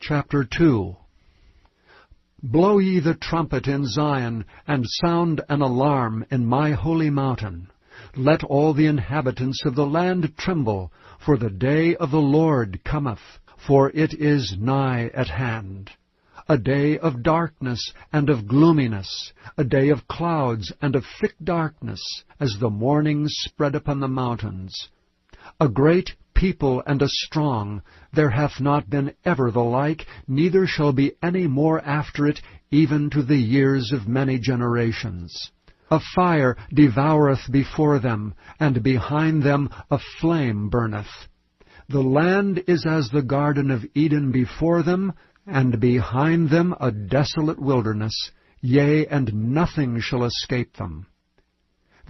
Chapter 2. Blow ye the trumpet in Zion, and sound an alarm in my holy mountain. Let all the inhabitants of the land tremble, for the day of the Lord cometh, for it is nigh at hand. A day of darkness and of gloominess, a day of clouds and of thick darkness, as the morning spread upon the mountains. A great people and a strong, there hath not been ever the like, neither shall be any more after it, even to the years of many generations. A fire devoureth before them, and behind them a flame burneth. The land is as the Garden of Eden before them, and behind them a desolate wilderness, yea, and nothing shall escape them.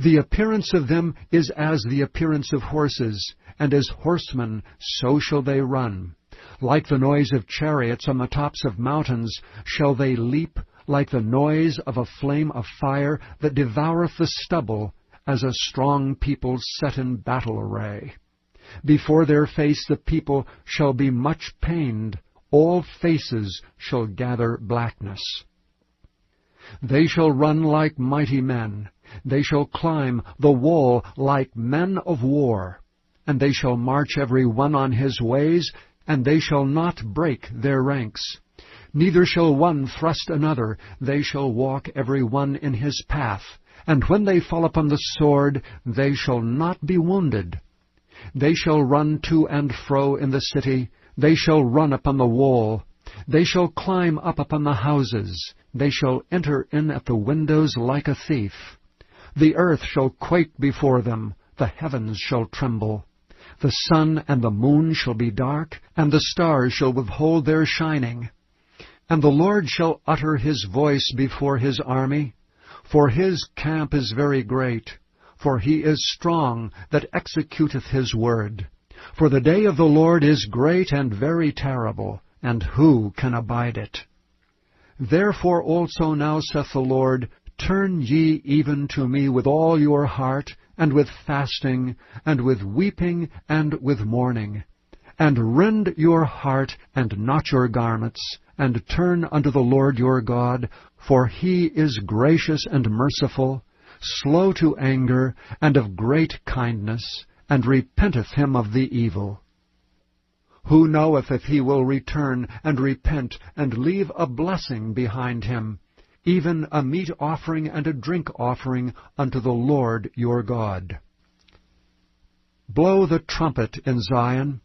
The appearance of them is as the appearance of horses, and as horsemen so shall they run. Like the noise of chariots on the tops of mountains shall they leap, like the noise of a flame of fire that devoureth the stubble, as a strong people set in battle array. Before their face the people shall be much pained, all faces shall gather blackness. They shall run like mighty men, they shall climb the wall like men of war, and they shall march every one on his ways, and they shall not break their ranks. Neither shall one thrust another, they shall walk every one in his path, and when they fall upon the sword, they shall not be wounded. They shall run to and fro in the city, they shall run upon the wall, they shall climb up upon the houses, they shall enter in at the windows like a thief. The earth shall quake before them, the heavens shall tremble. The sun and the moon shall be dark, and the stars shall withhold their shining. And the Lord shall utter his voice before his army, for his camp is very great, for he is strong that executeth his word. For the day of the Lord is great and very terrible, and who can abide it? Therefore also now saith the Lord, turn ye even to me with all your heart, and with fasting, and with weeping, and with mourning. And rend your heart, and not your garments, and turn unto the Lord your God, for he is gracious and merciful, slow to anger, and of great kindness, and repenteth him of the evil. Who knoweth if he will return, and repent, and leave a blessing behind him, even a meat offering and a drink offering unto the Lord your God? Blow the trumpet in Zion,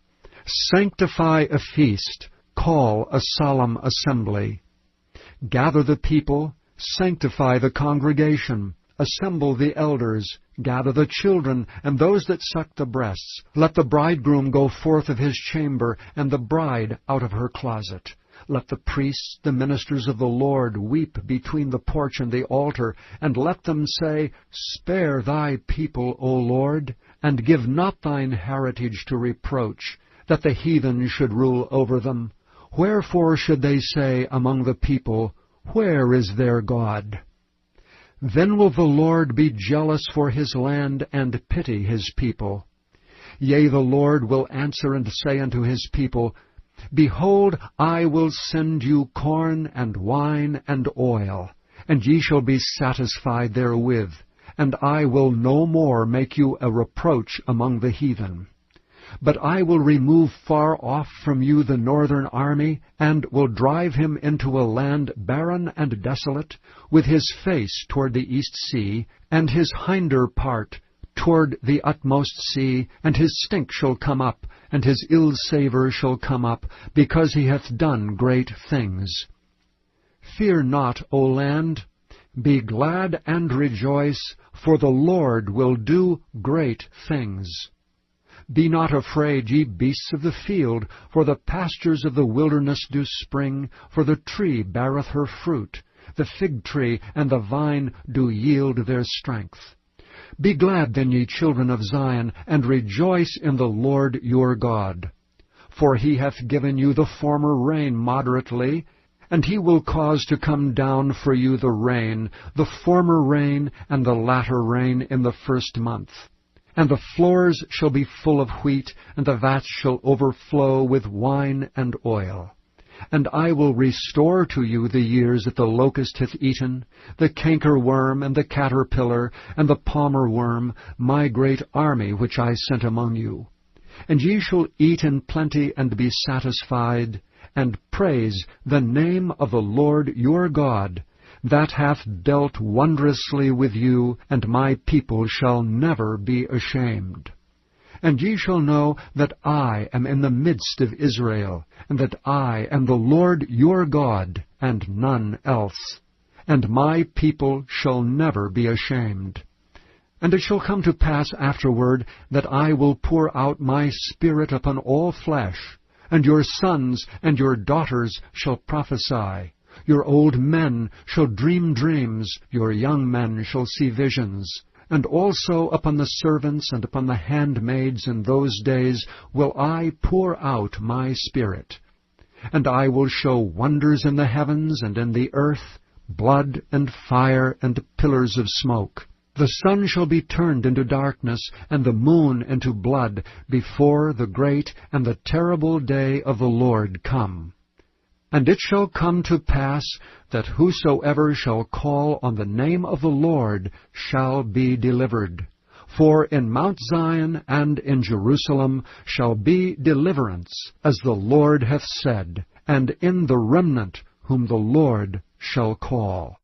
sanctify a feast, call a solemn assembly. Gather the people, sanctify the congregation, assemble the elders, gather the children, and those that suck the breasts. Let the bridegroom go forth of his chamber, and the bride out of her closet. Let the priests, the ministers of the Lord, weep between the porch and the altar, and let them say, Spare thy people, O Lord, and give not thine heritage to reproach, that the heathen should rule over them. Wherefore should they say among the people, Where is their God? Then will the Lord be jealous for his land, and pity his people. Yea, the Lord will answer and say unto his people, Behold, I will send you corn and wine and oil, and ye shall be satisfied therewith, and I will no more make you a reproach among the heathen. But I will remove far off from you the northern army, and will drive him into a land barren and desolate, with his face toward the east sea, and his hinder part toward the utmost sea, and his stink shall come up, and his ill savour shall come up, because he hath done great things. Fear not, O land, be glad and rejoice, for the Lord will do great things. Be not afraid, ye beasts of the field, for the pastures of the wilderness do spring, for the tree beareth her fruit, the fig tree and the vine do yield their strength. Be glad then, ye children of Zion, and rejoice in the Lord your God. For he hath given you the former rain moderately, and he will cause to come down for you the rain, the former rain and the latter rain in the first month. And the floors shall be full of wheat, and the vats shall overflow with wine and oil. And I will restore to you the years that the locust hath eaten, the cankerworm, and the caterpillar, and the palmer worm, my great army which I sent among you. And ye shall eat in plenty and be satisfied, and praise the name of the Lord your God, that hath dealt wondrously with you, and my people shall never be ashamed. And ye shall know that I am in the midst of Israel, and that I am the Lord your God, and none else. And my people shall never be ashamed. And it shall come to pass afterward that I will pour out my Spirit upon all flesh, and your sons and your daughters shall prophesy. Your old men shall dream dreams, your young men shall see visions. And also upon the servants and upon the handmaids in those days will I pour out my Spirit. And I will show wonders in the heavens and in the earth, blood and fire and pillars of smoke. The sun shall be turned into darkness, and the moon into blood, before the great and the terrible day of the Lord come. And it shall come to pass that whosoever shall call on the name of the Lord shall be delivered. For in Mount Zion and in Jerusalem shall be deliverance, as the Lord hath said, and in the remnant whom the Lord shall call.